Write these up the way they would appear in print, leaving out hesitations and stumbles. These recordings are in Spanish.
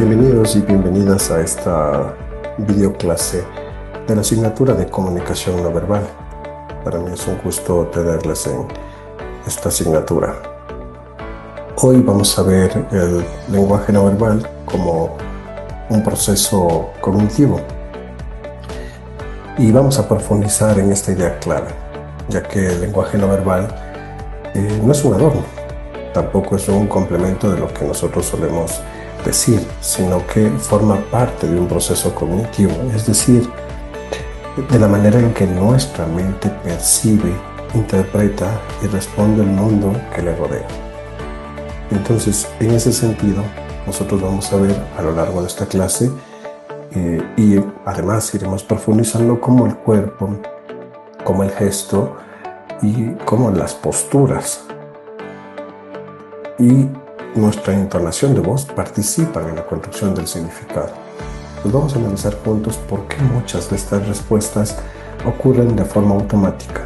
Bienvenidos y bienvenidas a esta videoclase de la asignatura de comunicación no verbal. Para mí es un gusto tenerles en esta asignatura. Hoy vamos a ver el lenguaje no verbal como un proceso cognitivo y vamos a profundizar en esta idea clara, ya que el lenguaje no verbal no es un adorno, tampoco es un complemento de lo que nosotros solemos decir, sino que forma parte de un proceso cognitivo, es decir, de la manera en que nuestra mente percibe, interpreta y responde al mundo que le rodea. Entonces, en ese sentido, nosotros vamos a ver a lo largo de esta clase y además iremos profundizando cómo el cuerpo, cómo el gesto y cómo las posturas y nuestra entonación de voz participan en la construcción del significado. Pues vamos a analizar juntos por qué muchas de estas respuestas ocurren de forma automática.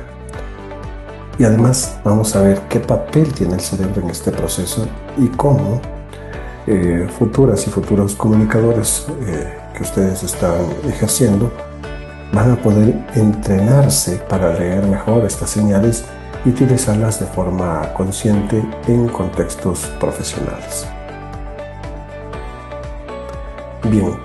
Y además vamos a ver qué papel tiene el cerebro en este proceso y cómo futuras y futuros comunicadores que ustedes están ejerciendo van a poder entrenarse para leer mejor estas señales y utilizarlas de forma consciente en contextos profesionales. Bien,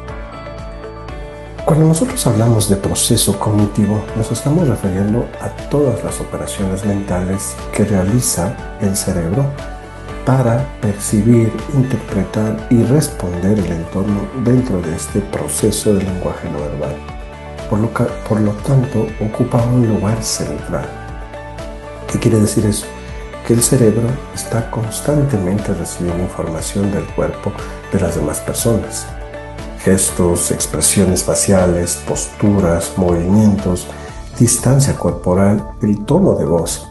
cuando nosotros hablamos de proceso cognitivo, nos estamos refiriendo a todas las operaciones mentales que realiza el cerebro para percibir, interpretar y responder el entorno dentro de este proceso de lenguaje no verbal. Por lo tanto, ocupa un lugar central. ¿Qué quiere decir eso? Que el cerebro está constantemente recibiendo información del cuerpo de las demás personas. Gestos, expresiones faciales, posturas, movimientos, distancia corporal, el tono de voz.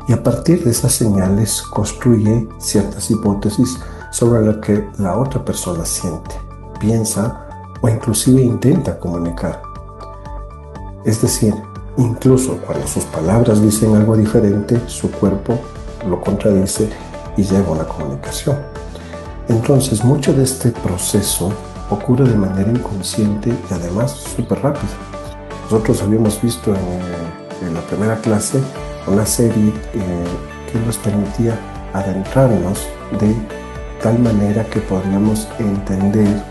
Y a partir de esas señales construye ciertas hipótesis sobre lo que la otra persona siente, piensa o inclusive intenta comunicar. Es decir, incluso cuando sus palabras dicen algo diferente, su cuerpo lo contradice y lleva a una comunicación. Entonces, mucho de este proceso ocurre de manera inconsciente y además súper rápido. Nosotros habíamos visto en la primera clase una serie que nos permitía adentrarnos de tal manera que podríamos entender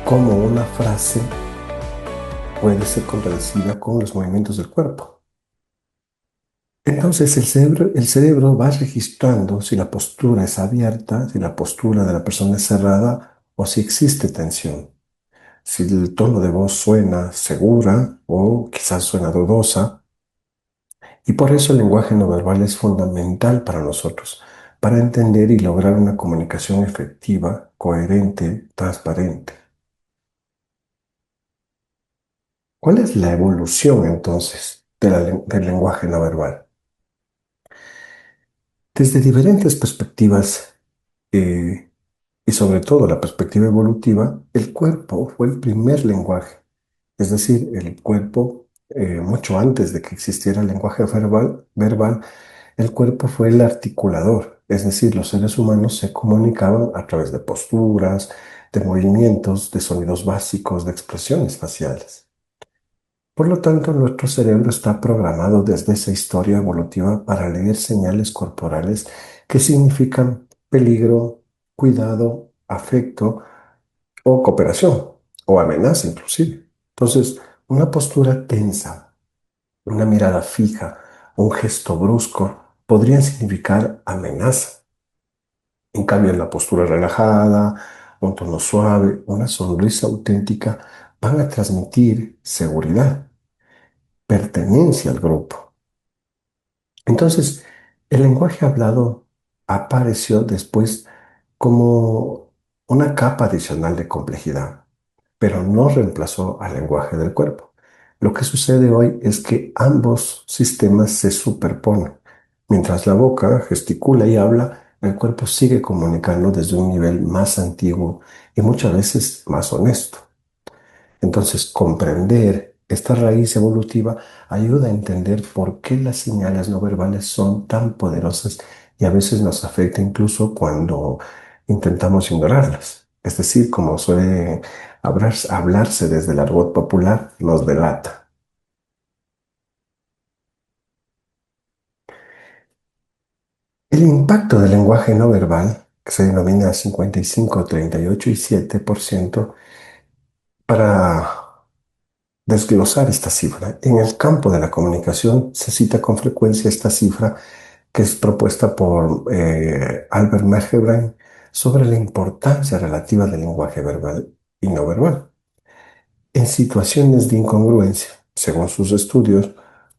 cómo una frase puede ser contradecida con los movimientos del cuerpo. Entonces el cerebro va registrando si la postura es abierta, si la postura de la persona es cerrada o si existe tensión. Si el tono de voz suena segura o quizás suena dudosa. Y por eso el lenguaje no verbal es fundamental para nosotros, para entender y lograr una comunicación efectiva, coherente, transparente. ¿Cuál es la evolución entonces del lenguaje no verbal? Desde diferentes perspectivas y sobre todo la perspectiva evolutiva, el cuerpo fue el primer lenguaje. Es decir, el cuerpo, mucho antes de que existiera el lenguaje verbal, el cuerpo fue el articulador. Es decir, los seres humanos se comunicaban a través de posturas, de movimientos, de sonidos básicos, de expresiones faciales. Por lo tanto, nuestro cerebro está programado desde esa historia evolutiva para leer señales corporales que significan peligro, cuidado, afecto o cooperación o amenaza inclusive. Entonces, una postura tensa, una mirada fija, un gesto brusco podrían significar amenaza. En cambio, la postura relajada, un tono suave, una sonrisa auténtica van a transmitir seguridad, pertenencia al grupo. Entonces, el lenguaje hablado apareció después como una capa adicional de complejidad, pero no reemplazó al lenguaje del cuerpo. Lo que sucede hoy es que ambos sistemas se superponen. Mientras la boca gesticula y habla, el cuerpo sigue comunicando desde un nivel más antiguo y muchas veces más honesto. Entonces, comprender esta raíz evolutiva ayuda a entender por qué las señales no verbales son tan poderosas y a veces nos afecta incluso cuando intentamos ignorarlas. Es decir, como suele hablarse desde el argot popular, nos delata. El impacto del lenguaje no verbal, que se denomina 55, 38 y 7%, para desglosar esta cifra, en el campo de la comunicación se cita con frecuencia esta cifra que es propuesta por Albert Mergelbrein sobre la importancia relativa del lenguaje verbal y no verbal. En situaciones de incongruencia, según sus estudios,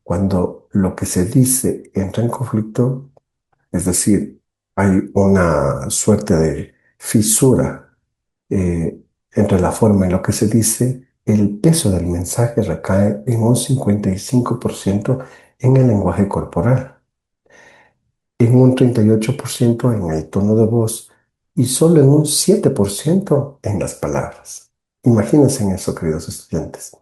cuando lo que se dice entra en conflicto, es decir, hay una suerte de fisura eh, entre la forma en lo que se dice, el peso del mensaje recae en un 55% en el lenguaje corporal, en un 38% en el tono de voz y solo en un 7% en las palabras. Imagínense en eso, queridos estudiantes.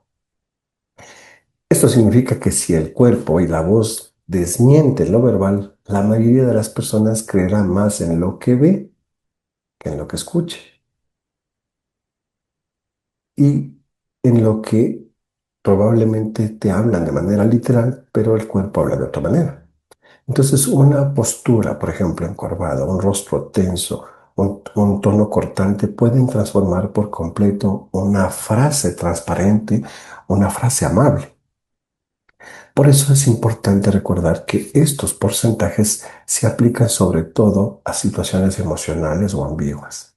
Esto significa que si el cuerpo y la voz desmienten lo verbal, la mayoría de las personas creerá más en lo que ve que en lo que escuche y en lo que probablemente te hablan de manera literal, pero el cuerpo habla de otra manera. Entonces, una postura, por ejemplo, encorvada, un rostro tenso, un tono cortante pueden transformar por completo una frase transparente, una frase amable. Por eso es importante recordar que estos porcentajes se aplican sobre todo a situaciones emocionales o ambiguas.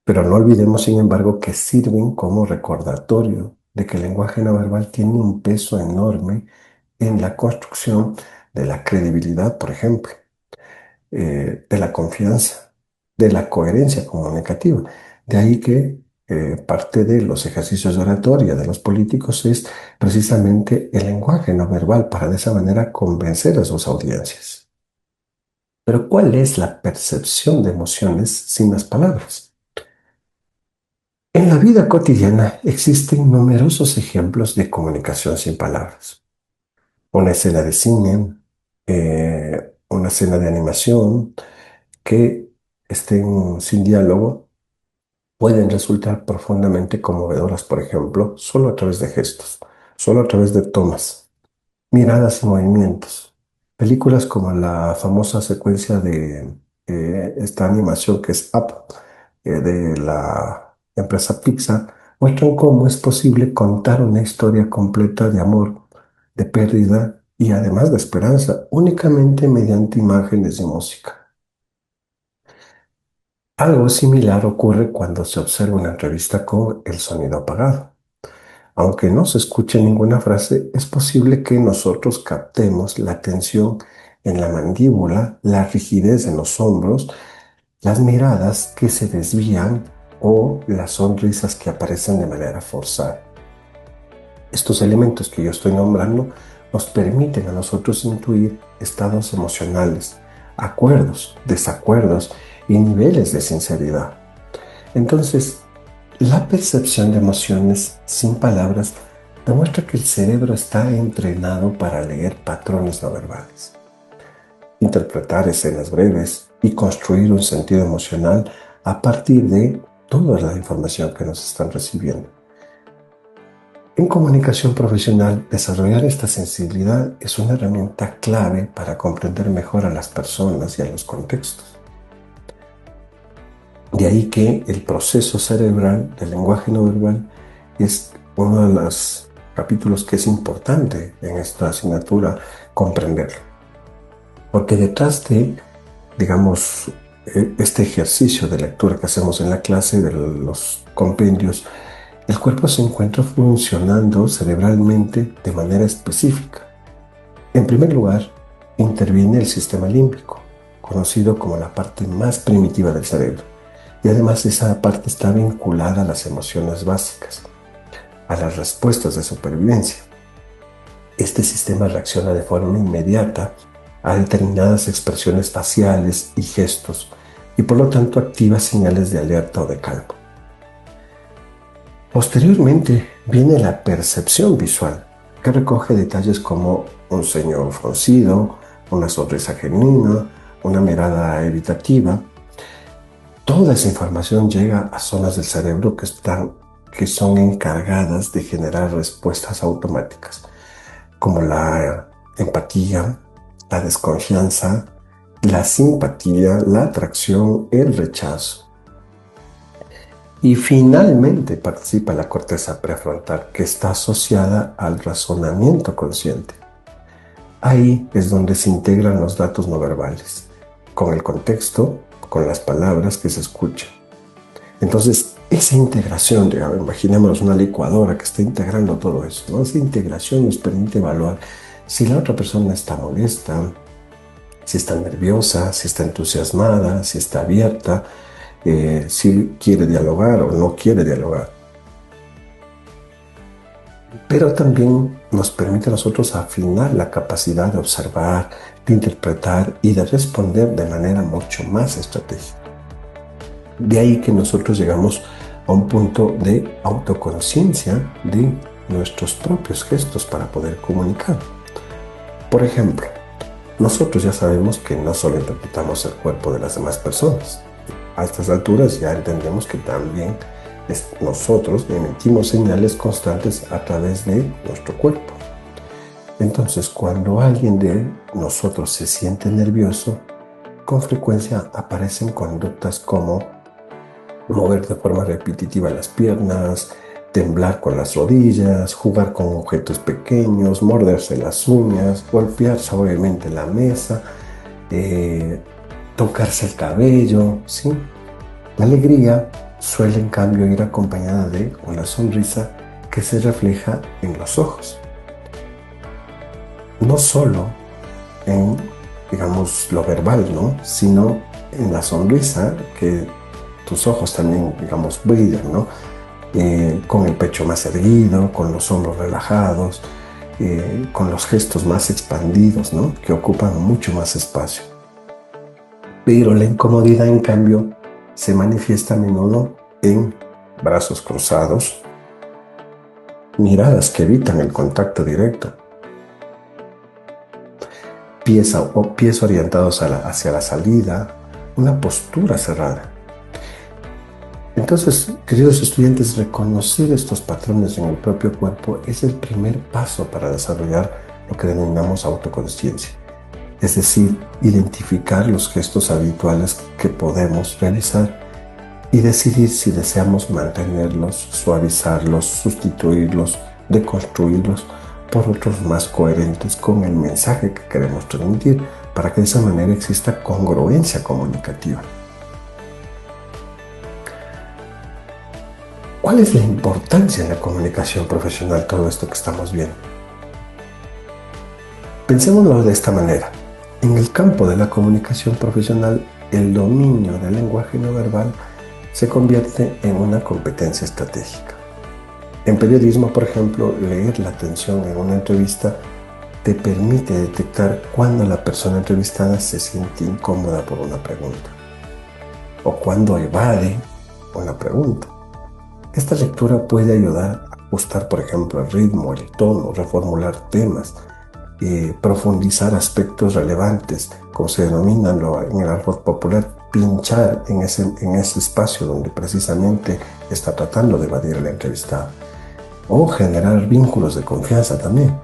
Pero no olvidemos, sin embargo, que sirven como recordatorio de que el lenguaje no verbal tiene un peso enorme en la construcción de la credibilidad, por ejemplo, de la confianza, de la coherencia comunicativa. De ahí que parte de los ejercicios de oratoria de los políticos es precisamente el lenguaje no verbal para de esa manera convencer a sus audiencias. Pero ¿cuál es la percepción de emociones sin las palabras? En la vida cotidiana existen numerosos ejemplos de comunicación sin palabras. Una escena de cine, una escena de animación que estén sin diálogo pueden resultar profundamente conmovedoras, por ejemplo, solo a través de gestos, solo a través de tomas, miradas y movimientos. Películas como la famosa secuencia de esta animación que es Up, de la empresa Pixar, muestran cómo es posible contar una historia completa de amor, de pérdida y además de esperanza, únicamente mediante imágenes y música. Algo similar ocurre cuando se observa una entrevista con el sonido apagado. Aunque no se escuche ninguna frase, es posible que nosotros captemos la tensión en la mandíbula, la rigidez en los hombros, las miradas que se desvían o las sonrisas que aparecen de manera forzada. Estos elementos que yo estoy nombrando nos permiten a nosotros intuir estados emocionales, acuerdos, desacuerdos y niveles de sinceridad. Entonces, la percepción de emociones sin palabras demuestra que el cerebro está entrenado para leer patrones no verbales, interpretar escenas breves y construir un sentido emocional a partir de toda la información que nos están recibiendo. En comunicación profesional, desarrollar esta sensibilidad es una herramienta clave para comprender mejor a las personas y a los contextos. De ahí que el proceso cerebral del lenguaje no verbal es uno de los capítulos que es importante en esta asignatura comprenderlo. Porque detrás de, digamos, este ejercicio de lectura que hacemos en la clase de los compendios, el cuerpo se encuentra funcionando cerebralmente de manera específica. En primer lugar, interviene el sistema límbico, conocido como la parte más primitiva del cerebro. Y además esa parte está vinculada a las emociones básicas, a las respuestas de supervivencia. Este sistema reacciona de forma inmediata a determinadas expresiones faciales y gestos y por lo tanto activa señales de alerta o de calma. Posteriormente viene la percepción visual, que recoge detalles como un ceño fruncido, una sonrisa genuina, una mirada evitativa. Toda esa información llega a zonas del cerebro que son encargadas de generar respuestas automáticas, como la empatía, la desconfianza, la simpatía, la atracción, el rechazo. Y finalmente participa la corteza prefrontal, que está asociada al razonamiento consciente. Ahí es donde se integran los datos no verbales, con el contexto, con las palabras que se escuchan. Entonces, esa integración, digamos, imaginémonos una licuadora que está integrando todo eso, ¿no? Esa integración nos permite evaluar si la otra persona está molesta, si está nerviosa, si está entusiasmada, si está abierta, si quiere dialogar o no quiere dialogar. Pero también nos permite a nosotros afinar la capacidad de observar, de interpretar y de responder de manera mucho más estratégica. De ahí que nosotros llegamos a un punto de autoconciencia de nuestros propios gestos para poder comunicar. Por ejemplo, nosotros ya sabemos que no solo interpretamos el cuerpo de las demás personas. A estas alturas ya entendemos que también nosotros emitimos señales constantes a través de nuestro cuerpo. Entonces, cuando alguien de nosotros se siente nervioso, con frecuencia aparecen conductas como mover de forma repetitiva las piernas, temblar con las rodillas, jugar con objetos pequeños, morderse las uñas, golpear suavemente la mesa, tocarse el cabello, ¿sí? La alegría suele en cambio ir acompañada de una sonrisa que se refleja en los ojos. No solo en, digamos, lo verbal, ¿no? Sino en la sonrisa, que tus ojos también, digamos, brillan, ¿no? Con el pecho más erguido, con los hombros relajados, con los gestos más expandidos, ¿no? Que ocupan mucho más espacio. Pero la incomodidad, en cambio, se manifiesta a menudo en brazos cruzados, miradas que evitan el contacto directo, pies orientados hacia la salida, una postura cerrada. Entonces, queridos estudiantes, reconocer estos patrones en el propio cuerpo es el primer paso para desarrollar lo que denominamos autoconsciencia. Es decir, identificar los gestos habituales que podemos realizar y decidir si deseamos mantenerlos, suavizarlos, sustituirlos, deconstruirlos por otros más coherentes con el mensaje que queremos transmitir, para que de esa manera exista congruencia comunicativa. ¿Cuál es la importancia en la comunicación profesional todo esto que estamos viendo? Pensémoslo de esta manera. En el campo de la comunicación profesional, el dominio del lenguaje no verbal se convierte en una competencia estratégica. En periodismo, por ejemplo, leer la atención en una entrevista te permite detectar cuando la persona entrevistada se siente incómoda por una pregunta o cuando evade una pregunta. Esta lectura puede ayudar a ajustar, por ejemplo, el ritmo, el tono, reformular temas, profundizar aspectos relevantes, como se denomina en el argot popular, pinchar en ese espacio donde precisamente está tratando de evadir el entrevistado, o generar vínculos de confianza también.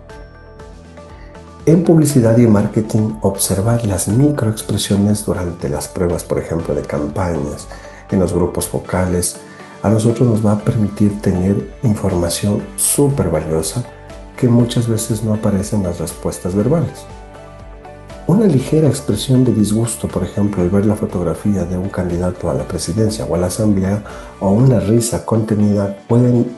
En publicidad y marketing, observar las microexpresiones durante las pruebas, por ejemplo, de campañas, en los grupos focales, a nosotros nos va a permitir tener información súper valiosa que muchas veces no aparece en las respuestas verbales. Una ligera expresión de disgusto, por ejemplo, al ver la fotografía de un candidato a la presidencia o a la asamblea, o una risa contenida, pueden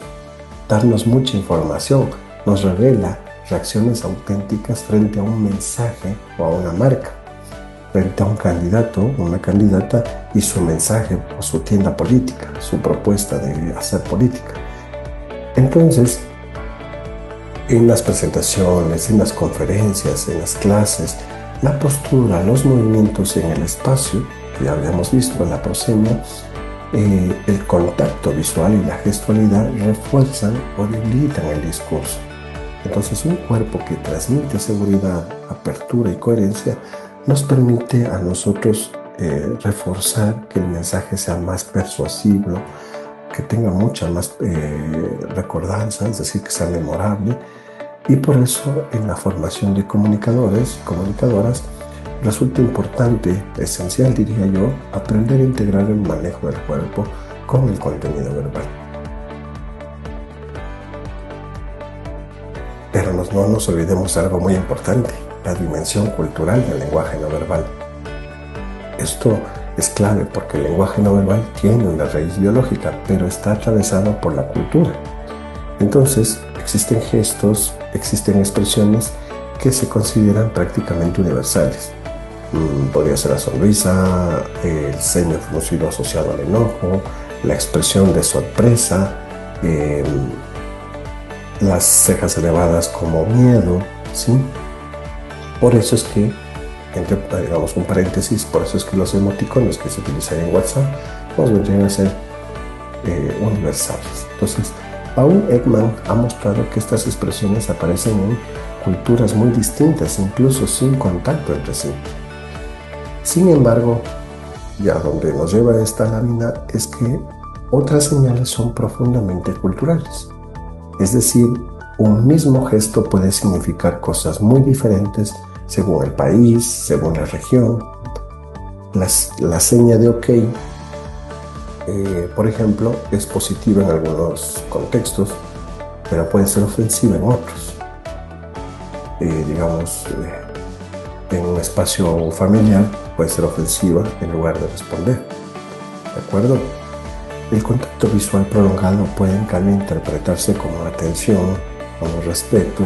darnos mucha información, nos revela reacciones auténticas frente a un mensaje o a una marca, frente a un candidato o una candidata y su mensaje o su tienda política, su propuesta de hacer política. Entonces, en las presentaciones, en las conferencias, en las clases, la postura, los movimientos en el espacio, que ya habíamos visto en la prosemia, el contacto visual y la gestualidad refuerzan o debilitan el discurso. Entonces, un cuerpo que transmite seguridad, apertura y coherencia nos permite a nosotros reforzar que el mensaje sea más persuasivo, que tenga mucha más recordanza, es decir, que sea memorable. Y por eso en la formación de comunicadores y comunicadoras resulta importante, esencial diría yo, aprender a integrar el manejo del cuerpo con el contenido verbal. Pero no nos olvidemos de algo muy importante, la dimensión cultural del lenguaje no verbal. Esto es clave porque el lenguaje no verbal tiene una raíz biológica, pero está atravesado por la cultura. Entonces, existen gestos, existen expresiones que se consideran prácticamente universales. Podría ser la sonrisa, el ceño fruncido asociado al enojo, la expresión de sorpresa, las cejas elevadas como miedo, ¿sí? Por eso es que, digamos un paréntesis, por eso es que los emoticonos que se utilizan en WhatsApp pues vendrían a ser universales. Entonces, Paul Ekman ha mostrado que estas expresiones aparecen en culturas muy distintas, incluso sin contacto entre sí. Sin embargo, ya donde nos lleva esta lámina es que otras señales son profundamente culturales. Es decir, un mismo gesto puede significar cosas muy diferentes según el país, según la región. La seña de OK, por ejemplo, es positiva en algunos contextos, pero puede ser ofensiva en otros. En un espacio familiar puede ser ofensiva en lugar de responder. ¿De acuerdo? El contacto visual prolongado puede en cambio interpretarse como atención, como respeto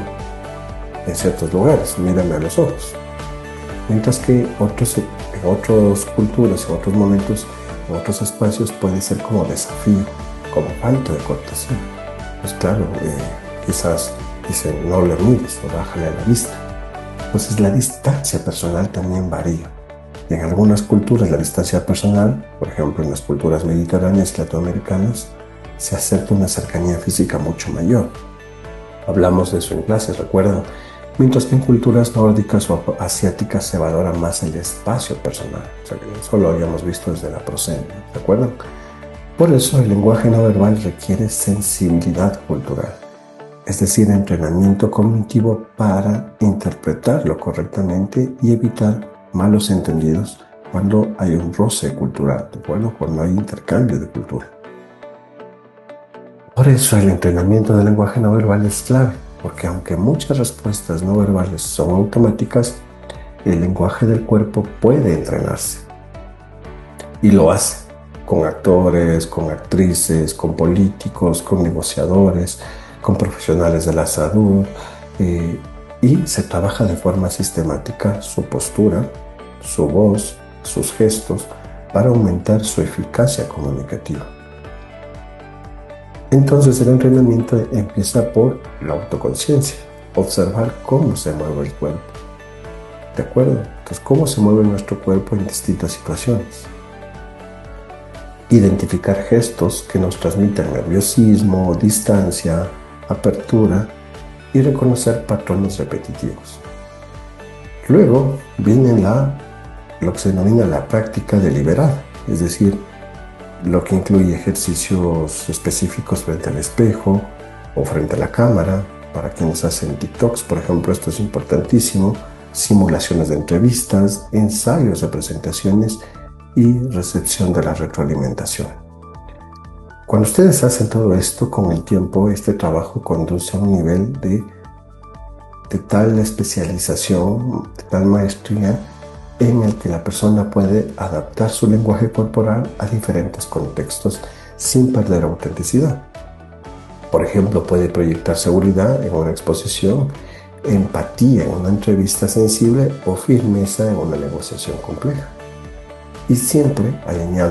en ciertos lugares, mírame a los ojos. Mientras que en otras culturas, en otros momentos, en otros espacios puede ser como desafío, como falta de cortesía. Pues claro, quizás dicen no le mires o bájale a la vista. Entonces la distancia personal también varía. En algunas culturas la distancia personal, por ejemplo en las culturas mediterráneas y latinoamericanas, se acerca una cercanía física mucho mayor. Hablamos de eso en clases, ¿recuerdan? Mientras que en culturas nórdicas o asiáticas se valora más el espacio personal. O sea, que eso lo habíamos visto desde la prosemia, ¿recuerdan? Por eso el lenguaje no verbal requiere sensibilidad cultural, es decir, entrenamiento cognitivo para interpretarlo correctamente y evitar malos entendidos cuando hay un roce cultural, ¿de acuerdo? Cuando hay intercambio de cultura. Por eso el entrenamiento del lenguaje no verbal es clave, porque aunque muchas respuestas no verbales son automáticas, el lenguaje del cuerpo puede entrenarse. Y lo hace con actores, con actrices, con políticos, con negociadores, con profesionales de la salud, y se trabaja de forma sistemática su postura, su voz, sus gestos, para aumentar su eficacia comunicativa. Entonces el entrenamiento empieza por la autoconciencia, observar cómo se mueve el cuerpo. ¿De acuerdo? Entonces, cómo se mueve nuestro cuerpo en distintas situaciones. Identificar gestos que nos transmitan nerviosismo, distancia, apertura y reconocer patrones repetitivos. Luego viene lo que se denomina la práctica deliberada, es decir, lo que incluye ejercicios específicos frente al espejo o frente a la cámara. Para quienes hacen TikToks, por ejemplo, esto es importantísimo. Simulaciones de entrevistas, ensayos de presentaciones y recepción de la retroalimentación. Cuando ustedes hacen todo esto, con el tiempo, este trabajo conduce a un nivel de tal especialización, de tal maestría, en el que la persona puede adaptar su lenguaje corporal a diferentes contextos sin perder autenticidad. Por ejemplo, puede proyectar seguridad en una exposición, empatía en una entrevista sensible o firmeza en una negociación compleja. Y siempre alineado